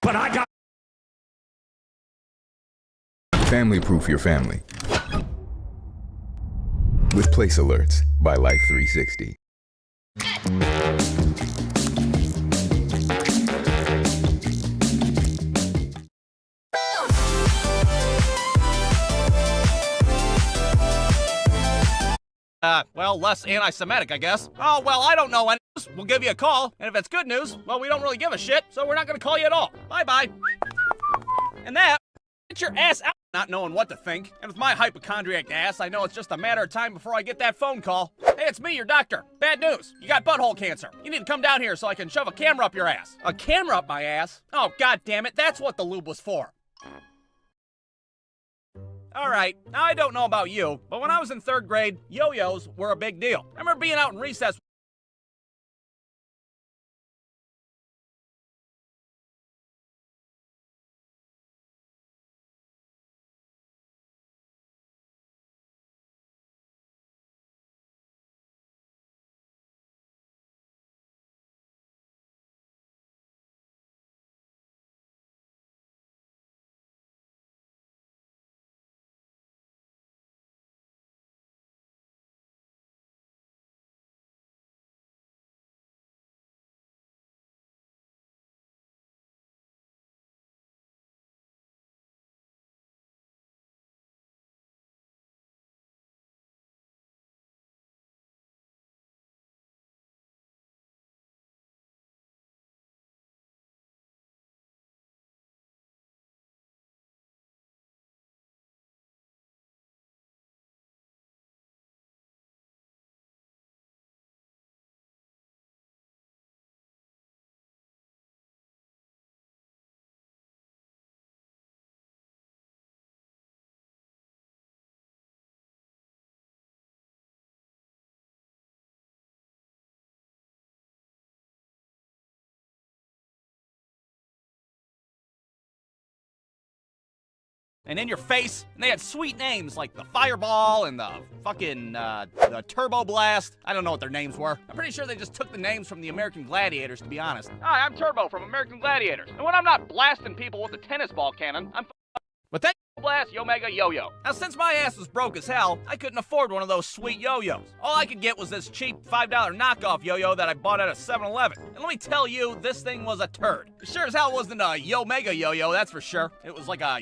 But I got Family-proof your family with Place Alerts by Life 360. Well, less anti-Semitic, I guess. Oh, well, I don't know any news. We'll give you a call, and if it's good news, well, we don't really give a shit, so we're not gonna call you at all. Bye-bye. And that, get your ass out, not knowing what to think. And with my hypochondriac ass, I know it's just a matter of time before I get that phone call. Hey, it's me, your doctor. Bad news. You got butthole cancer. You need to come down here so I can shove a camera up your ass. A camera up my ass? Oh, god damn it, that's what the lube was for. Alright, now I don't know about you, but when I was in 3rd grade, yo-yos were a big deal. I remember being out in recess. And in your face, and they had sweet names like the Fireball and the fucking, the Turbo Blast. I don't know what their names were. I'm pretty sure they just took the names from the American Gladiators, to be honest. Hi, I'm Turbo from American Gladiators. And when I'm not blasting people with a tennis ball cannon, I'm but that blast Yo-Mega Yo-Yo. Now, since my ass was broke as hell, I couldn't afford one of those sweet yo-yos. All I could get was this cheap $5 knockoff yo-yo that I bought at a 7-Eleven. And let me tell you, this thing was a turd. Sure as hell wasn't a Yo-Mega Yo-Yo, that's for sure. It was like a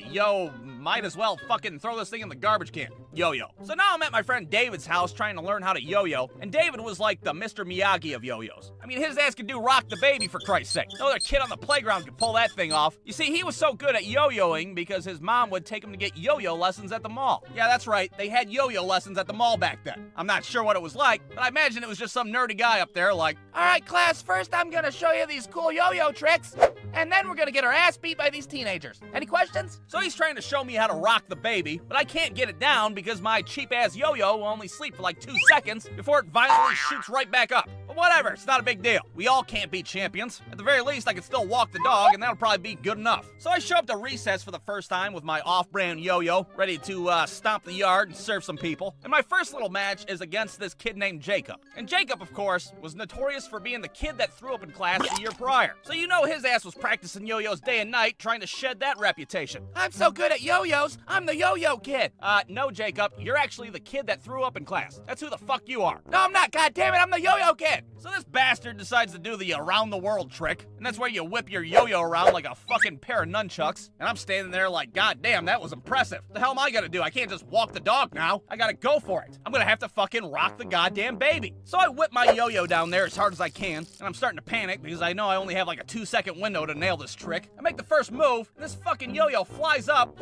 might as well fucking throw this thing in the garbage can. Yo-yo. So now I'm at my friend David's house trying to learn how to yo-yo, and David was like the Mr. Miyagi of yo-yos. I mean, his ass could do Rock the Baby, for Christ's sake. No other kid on the playground could pull that thing off. You see, he was so good at yo-yoing because his mom would take him to get yo-yo lessons at the mall. Yeah, that's right, they had yo-yo lessons at the mall back then. I'm not sure what it was like, but I imagine it was just some nerdy guy up there like, alright class, first I'm gonna show you these cool yo-yo tricks, and then we're gonna get our ass beat by these teenagers. Any questions? So he's trying to show me how to rock the baby, but I can't get it down because my cheap-ass yo-yo will only sleep for like 2 seconds before it violently shoots right back up. But whatever, it's not a big deal. We all can't be champions. At the very least, I can still walk the dog, and that'll probably be good enough. So I show up to recess for the first time with my off-brand yo-yo, ready to stomp the yard and serve some people. And my first little match is against this kid named Jacob. And Jacob, of course, was notorious for being the kid that threw up in class the year prior. So you know his ass was practicing yo-yos day and night, trying to shed that reputation. I'm so good at yo-yos, I'm the yo-yo kid. No, Jacob, you're actually the kid that threw up in class. That's who the fuck you are. No, I'm not, goddammit, I'm the yo-yo kid. So this bastard decides to do the around-the-world trick, and that's where you whip your yo-yo around like a fucking pair of nunchucks. And I'm standing there like, goddamn, that was impressive. What the hell am I gonna do? I can't just walk the dog now. I gotta go for it. I'm gonna have to fucking rock the goddamn baby. So I whip my yo-yo down there as hard as I can, and I'm starting to panic because I know I only have like a 2-second window to nail this trick. I make the first move, and this fucking yo-yo flies up,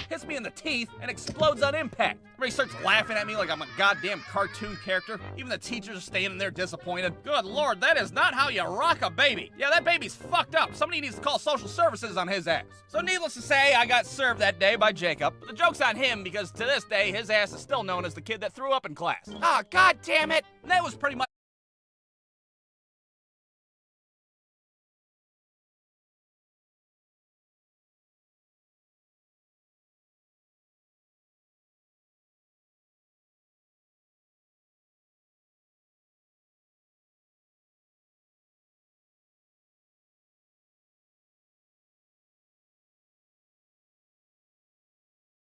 hits me in the teeth, and explodes on impact. Everybody starts laughing at me like I'm a goddamn cartoon character. Even the teachers are standing there disappointed. Good lord, that is not how you rock a baby. Yeah, that baby's fucked up. Somebody needs to call social services on his ass. So needless to say, I got served that day by Jacob. But the joke's on him because to this day, his ass is still known as the kid that threw up in class. Ah, god damn it. And that was pretty much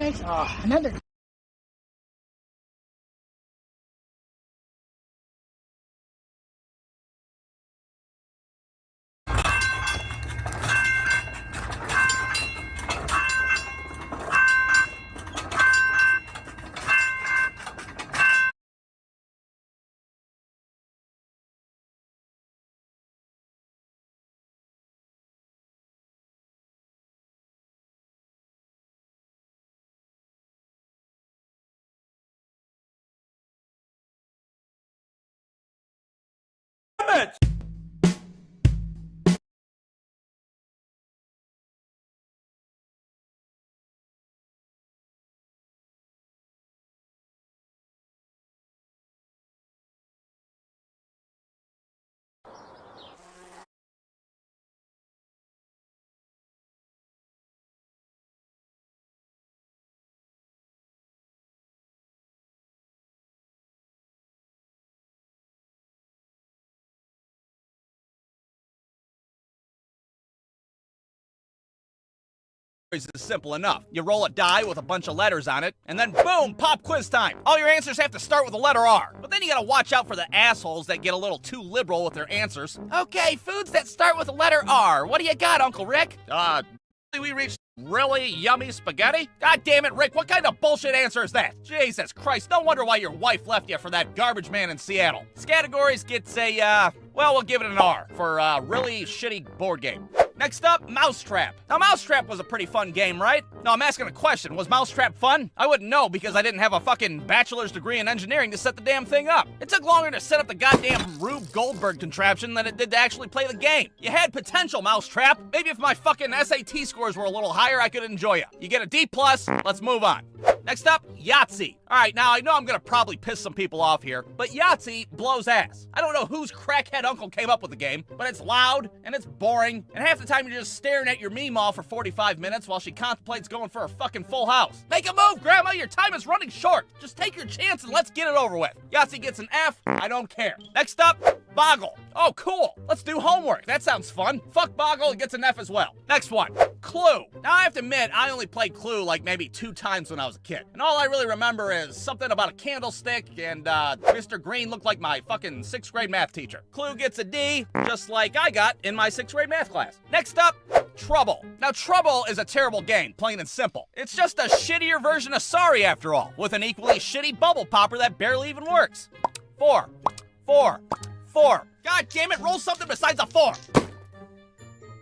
Another. is simple enough. You roll a die with a bunch of letters on it, and then boom, pop quiz time. All your answers have to start with the letter R. But then you gotta watch out for the assholes that get a little too liberal with their answers. Okay, foods that start with the letter R. What do you got, Uncle Rick? We reached really yummy spaghetti? God damn it, Rick, what kind of bullshit answer is that? Jesus Christ, no wonder why your wife left you for that garbage man in Seattle. This categories gets a, well, we'll give it an R for a really shitty board game. Next up, Mousetrap. Now, Mousetrap was a pretty fun game, right? No, I'm asking a question. Was Mousetrap fun? I wouldn't know because I didn't have a fucking bachelor's degree in engineering to set the damn thing up. It took longer to set up the goddamn Rube Goldberg contraption than it did to actually play the game. You had potential, Mousetrap. Maybe if my fucking SAT scores were a little higher, I could enjoy you. You get a D+, let's move on. Next up, Yahtzee. All right, now I know I'm gonna probably piss some people off here, but Yahtzee blows ass. I don't know whose crackhead uncle came up with the game, but it's loud and it's boring, and half the time you're just staring at your meemaw for 45 minutes while she contemplates going for a fucking full house. Make a move, Grandma, your time is running short. Just take your chance and let's get it over with. Yahtzee gets an F, I don't care. Next up, Boggle. Oh, cool. Let's do homework. That sounds fun. Fuck Boggle, it gets an F as well. Next one, Clue. Now, I have to admit, I only played Clue like maybe 2 times when I was a kid. And all I really remember is something about a candlestick and Mr. Green looked like my fucking 6th grade math teacher. Clue gets a D, just like I got in my 6th grade math class. Next up, Trouble. Now, Trouble is a terrible game, plain and simple. It's just a shittier version of Sorry, after all, with an equally shitty bubble popper that barely even works. 4. 4. 4. God damn it, roll something besides a 4.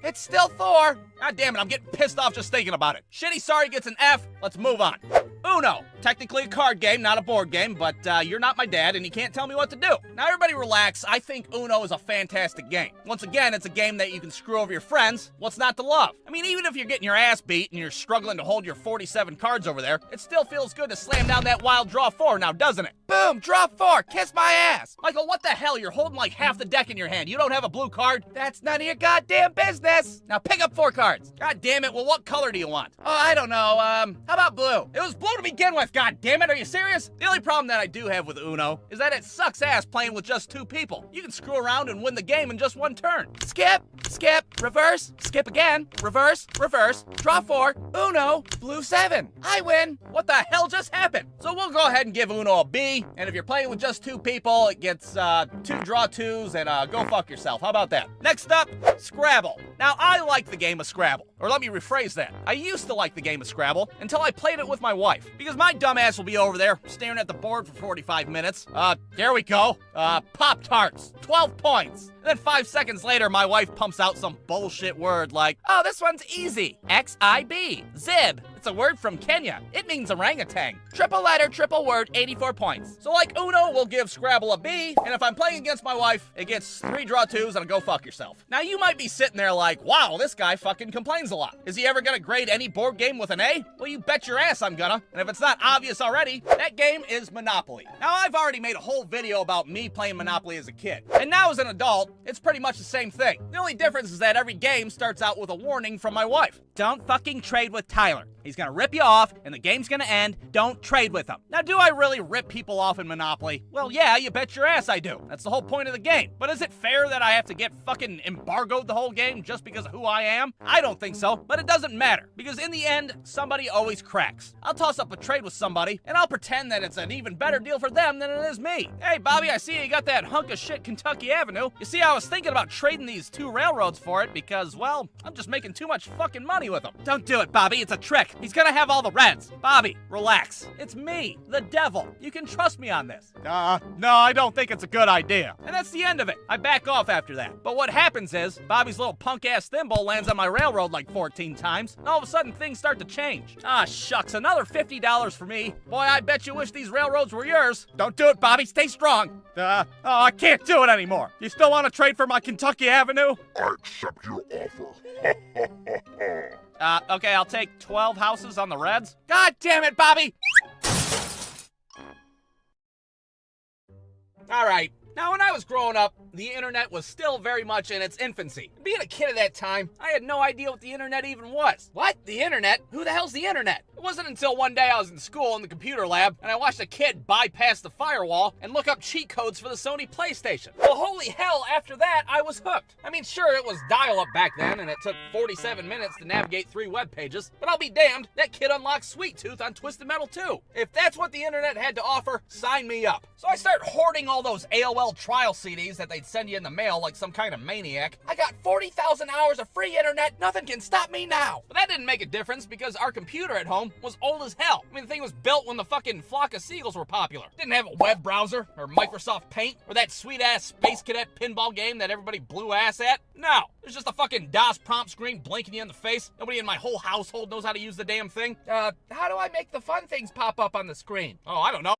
It's still 4. God damn it, I'm getting pissed off just thinking about it. Shitty Sorry gets an F. Let's move on. Uno. Technically a card game, not a board game, but you're not my dad and you can't tell me what to do. Now everybody relax, I think Uno is a fantastic game. Once again, it's a game that you can screw over your friends. What's not to love? I mean, even if you're getting your ass beat and you're struggling to hold your 47 cards over there, it still feels good to slam down that wild draw 4 now, doesn't it? Boom, draw 4, kiss my ass. Michael, what the hell? You're holding like half the deck in your hand. You don't have a blue card? That's none of your goddamn business. Now pick up 4 cards. God damn it, well what color do you want? Oh, I don't know, how about blue? It was blue to begin with, god damn it, are you serious? The only problem that I do have with Uno is that it sucks ass playing with just 2 people. You can screw around and win the game in just 1 turn. Skip, skip, reverse, skip again, reverse, reverse, draw 4, Uno, blue 7. I win. What the hell just happened? So we'll go ahead and give Uno a B, and if you're playing with just 2 people, it gets 2 draw 2s and go fuck yourself. How about that? Next up, Scrabble. Now, I like the game of Scrabble. Or let me rephrase that. I used to like the game of Scrabble until I played it with my wife. Because my dumbass will be over there staring at the board for 45 minutes. There we go. Pop-Tarts. 12 points. And then 5 seconds later, my wife pumps out some bullshit word like, oh, this one's easy. X-I-B. Zib. It's a word from Kenya. It means orangutan. Triple letter, triple word, 84 points. So like Uno, we'll give Scrabble a B, and if I'm playing against my wife, it gets 3 draw 2s and a go fuck yourself. Now you might be sitting there like, wow, this guy fucking complains a lot. Is he ever gonna grade any board game with an A? Well, you bet your ass I'm gonna. And if it's not obvious already, that game is Monopoly. Now I've already made a whole video about me playing Monopoly as a kid. And now as an adult, it's pretty much the same thing. The only difference is that every game starts out with a warning from my wife. Don't fucking trade with Tyler. He's gonna rip you off, and the game's gonna end. Don't trade with him. Now, do I really rip people off in Monopoly? Well, yeah, you bet your ass I do. That's the whole point of the game. But is it fair that I have to get fucking embargoed the whole game just because of who I am? I don't think so, but it doesn't matter. Because in the end, somebody always cracks. I'll toss up a trade with somebody, and I'll pretend that it's an even better deal for them than it is me. Hey, Bobby, I see you got that hunk of shit Kentucky Avenue. You see, I was thinking about trading these 2 railroads for it because, well, I'm just making too much fucking money with them. Don't do it, Bobby. It's a trick. He's gonna have all the reds. Bobby, relax. It's me, the devil. You can trust me on this. No, I don't think it's a good idea. And that's the end of it. I back off after that. But what happens is, Bobby's little punk-ass thimble lands on my railroad like 14 times, and all of a sudden things start to change. Ah, shucks, another $50 for me. Boy, I bet you wish these railroads were yours. Don't do it, Bobby. Stay strong. Oh, I can't do it anymore. You still want to trade for my Kentucky Avenue? I accept your offer. Okay, I'll take 12 houses on the Reds. God damn it, Bobby! All right. Now, when I was growing up, the internet was still very much in its infancy. Being a kid at that time, I had no idea what the internet even was. What? The internet? Who the hell's the internet? It wasn't until one day I was in school in the computer lab, and I watched a kid bypass the firewall and look up cheat codes for the Sony PlayStation. Well, holy hell, after that, I was hooked. I mean, sure, it was dial-up back then, and it took 47 minutes to navigate 3 web pages, but I'll be damned, that kid unlocked Sweet Tooth on Twisted Metal 2. If that's what the internet had to offer, sign me up. So I started hoarding all those AOL trial CDs that they'd send you in the mail like some kind of maniac. I got 40,000 hours of free internet. Nothing can stop me now. But that didn't make a difference because our computer at home was old as hell. I mean, the thing was built when the fucking Flock of Seagulls were popular. Didn't have a web browser or Microsoft Paint or that sweet-ass Space Cadet pinball game that everybody blew ass at. No. There's just a fucking DOS prompt screen blinking you in the face. Nobody in my whole household knows how to use the damn thing. How do I make the fun things pop up on the screen? Oh, I don't know.